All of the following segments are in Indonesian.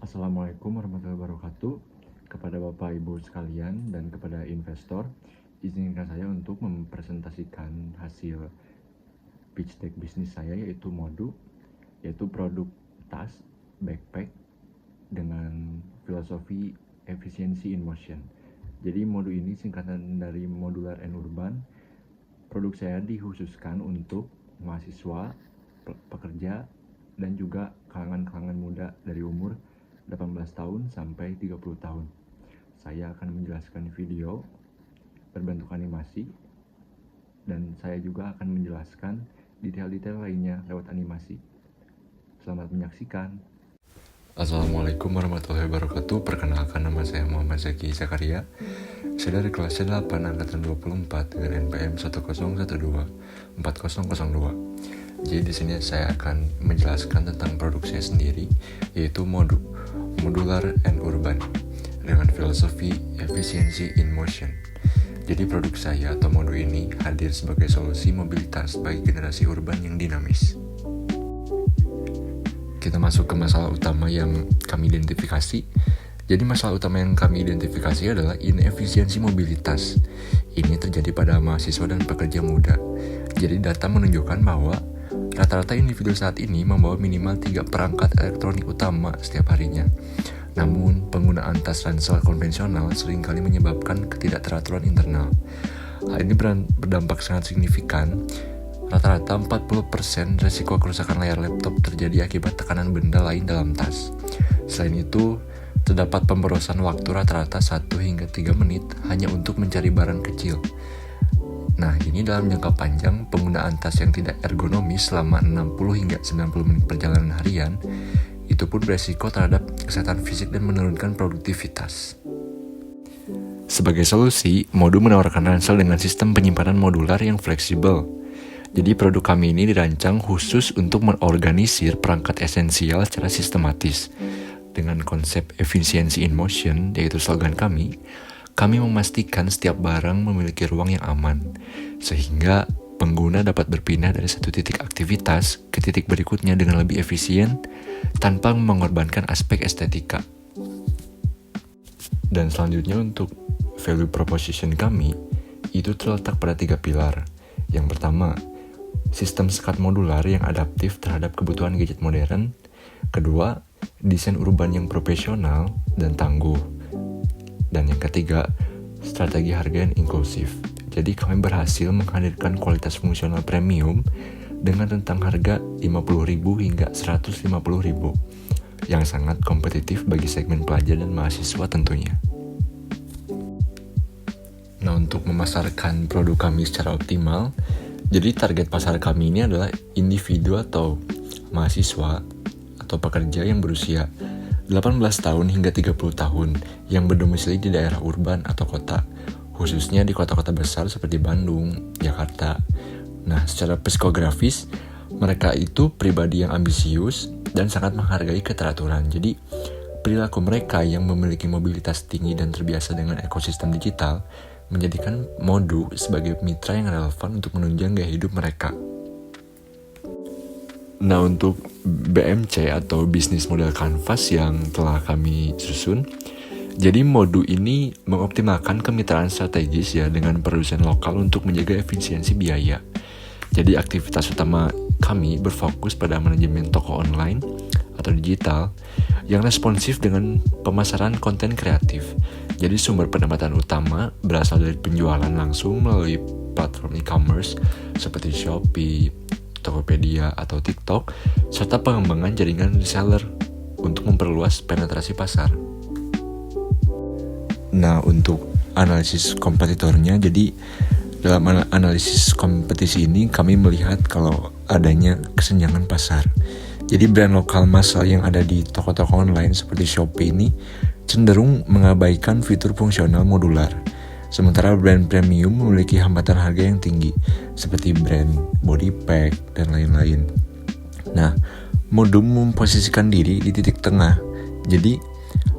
Assalamualaikum warahmatullahi wabarakatuh. Kepada Bapak Ibu sekalian dan kepada investor, izinkan saya untuk mempresentasikan hasil pitch deck bisnis saya, yaitu Modu, yaitu produk tas backpack dengan filosofi efisiensi in motion. Jadi Modu ini singkatan dari modular and urban. Produk saya dikhususkan untuk mahasiswa, pekerja, dan juga kalangan-kalangan muda dari umur 18 tahun sampai 30 tahun. Saya akan menjelaskan video berbentuk animasi, dan saya juga akan menjelaskan detail-detail lainnya lewat animasi. Selamat menyaksikan. Assalamualaikum warahmatullahi wabarakatuh. Perkenalkan, nama saya Muhammad Zaki Zakaria. Saya dari kelas 8 angkatan 24 dengan NPM 10124002. Jadi di sini saya akan menjelaskan tentang produk saya sendiri, yaitu Modular and Urban dengan filosofi efisiensi in motion. Jadi produk saya atau Modu ini hadir sebagai solusi mobilitas bagi generasi urban yang dinamis. Kita masuk ke masalah utama yang kami identifikasi. Jadi masalah utama yang kami identifikasi adalah inefisiensi mobilitas. Ini terjadi pada mahasiswa dan pekerja muda. Jadi data menunjukkan bahwa rata-rata individu saat ini membawa minimal 3 perangkat elektronik utama setiap harinya. Namun, penggunaan tas ransel konvensional seringkali menyebabkan ketidakteraturan internal. Hal ini berdampak sangat signifikan. Rata-rata 40% resiko kerusakan layar laptop terjadi akibat tekanan benda lain dalam tas. Selain itu, terdapat pemborosan waktu rata-rata 1 hingga 3 menit hanya untuk mencari barang kecil. Nah, ini dalam jangka panjang, penggunaan tas yang tidak ergonomis selama 60 hingga 90 menit perjalanan harian, itu pun beresiko terhadap kesehatan fisik dan menurunkan produktivitas. Sebagai solusi, Modu menawarkan ransel dengan sistem penyimpanan modular yang fleksibel. Jadi produk kami ini dirancang khusus untuk mengorganisir perangkat esensial secara sistematis. Dengan konsep efisiensi in motion, yaitu slogan kami memastikan setiap barang memiliki ruang yang aman, sehingga pengguna dapat berpindah dari satu titik aktivitas ke titik berikutnya dengan lebih efisien tanpa mengorbankan aspek estetika. Dan selanjutnya untuk value proposition kami, itu terletak pada 3 pilar. Yang pertama, sistem sekat modular yang adaptif terhadap kebutuhan gadget modern. Kedua, desain urban yang profesional dan tangguh. Dan yang ketiga, strategi harga yang inklusif. Jadi kami berhasil menghadirkan kualitas fungsional premium dengan rentang harga 50.000 hingga 150.000 yang sangat kompetitif bagi segmen pelajar dan mahasiswa tentunya. Nah, untuk memasarkan produk kami secara optimal, jadi target pasar kami ini adalah individu atau mahasiswa atau pekerja yang berusia 18 tahun hingga 30 tahun yang berdomisili di daerah urban atau kota, khususnya di kota-kota besar seperti Bandung, Jakarta. Nah, secara psikografis, mereka itu pribadi yang ambisius dan sangat menghargai keteraturan. Jadi, perilaku mereka yang memiliki mobilitas tinggi dan terbiasa dengan ekosistem digital menjadikan Modu sebagai mitra yang relevan untuk menunjang gaya hidup mereka. Nah, untuk BMC atau bisnis model canvas yang telah kami susun, jadi Modu ini mengoptimalkan kemitraan strategis ya dengan produsen lokal untuk menjaga efisiensi biaya. Jadi aktivitas utama kami berfokus pada manajemen toko online atau digital yang responsif dengan pemasaran konten kreatif. Jadi sumber pendapatan utama berasal dari penjualan langsung melalui platform e-commerce seperti Shopee, Tokopedia atau TikTok, serta pengembangan jaringan reseller untuk memperluas penetrasi pasar. Nah, untuk analisis kompetitornya, jadi dalam analisis kompetisi ini kami melihat kalau adanya kesenjangan pasar. Jadi brand lokal massal yang ada di toko-toko online seperti Shopee ini cenderung mengabaikan fitur fungsional modular. Sementara brand premium memiliki hambatan harga yang tinggi, seperti brand body pack dan lain-lain. Nah, Modu memposisikan diri di titik tengah. Jadi,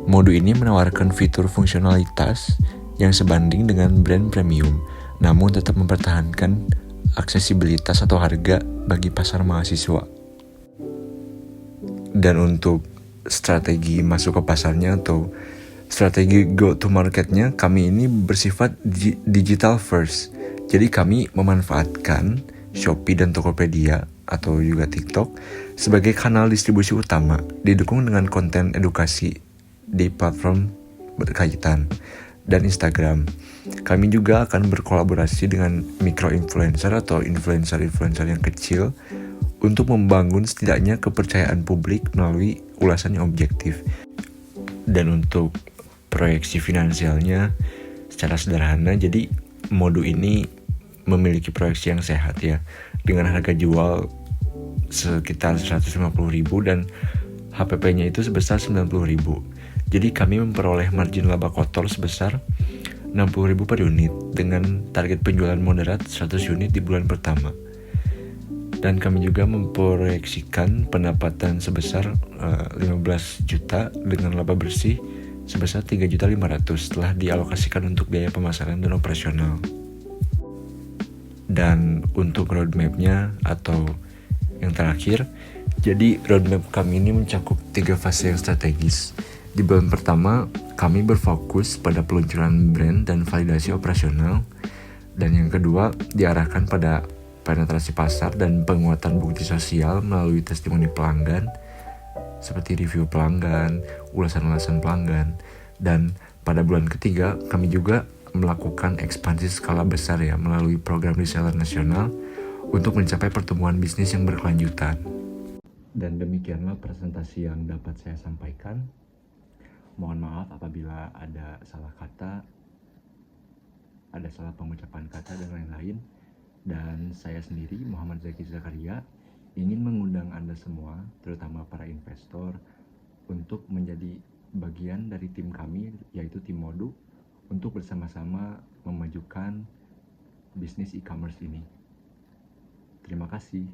Modu ini menawarkan fitur fungsionalitas yang sebanding dengan brand premium, namun tetap mempertahankan aksesibilitas atau harga bagi pasar mahasiswa. Dan untuk strategi masuk ke pasarnya atau strategi go to marketnya, kami ini bersifat digital first. Jadi kami memanfaatkan Shopee dan Tokopedia atau juga TikTok sebagai kanal distribusi utama, didukung dengan konten edukasi di platform berkaitan dan Instagram. Kami juga akan berkolaborasi dengan micro-influencer atau influencer-influencer yang kecil untuk membangun setidaknya kepercayaan publik melalui ulasan yang objektif. Dan untuk proyeksi finansialnya secara sederhana, jadi Modu ini memiliki proyeksi yang sehat ya, dengan harga jual sekitar 150.000 dan HPP-nya itu sebesar 90.000. Jadi kami memperoleh margin laba kotor sebesar 60.000 per unit dengan target penjualan moderat 100 unit di bulan pertama. Dan kami juga memproyeksikan pendapatan sebesar 15 juta dengan laba bersih sebesar 3.500.000 setelah dialokasikan untuk biaya pemasaran dan operasional. Dan untuk roadmap-nya atau yang terakhir, jadi roadmap kami ini mencakup 3 fase yang strategis. Di bulan pertama, kami berfokus pada peluncuran brand dan validasi operasional. Dan yang kedua, diarahkan pada penetrasi pasar dan penguatan bukti sosial melalui testimoni pelanggan, seperti review pelanggan, ulasan-ulasan pelanggan. Dan pada bulan ketiga, kami juga melakukan ekspansi skala besar ya, melalui program reseller nasional untuk mencapai pertumbuhan bisnis yang berkelanjutan. Dan demikianlah presentasi yang dapat saya sampaikan. Mohon maaf apabila ada salah kata, ada salah pengucapan kata dan lain-lain. Dan saya sendiri, Muhammad Zaki Zakaria, ingin mengundang Anda semua, terutama para investor, untuk menjadi bagian dari tim kami, yaitu tim Modu, untuk bersama-sama memajukan bisnis e-commerce ini. Terima kasih.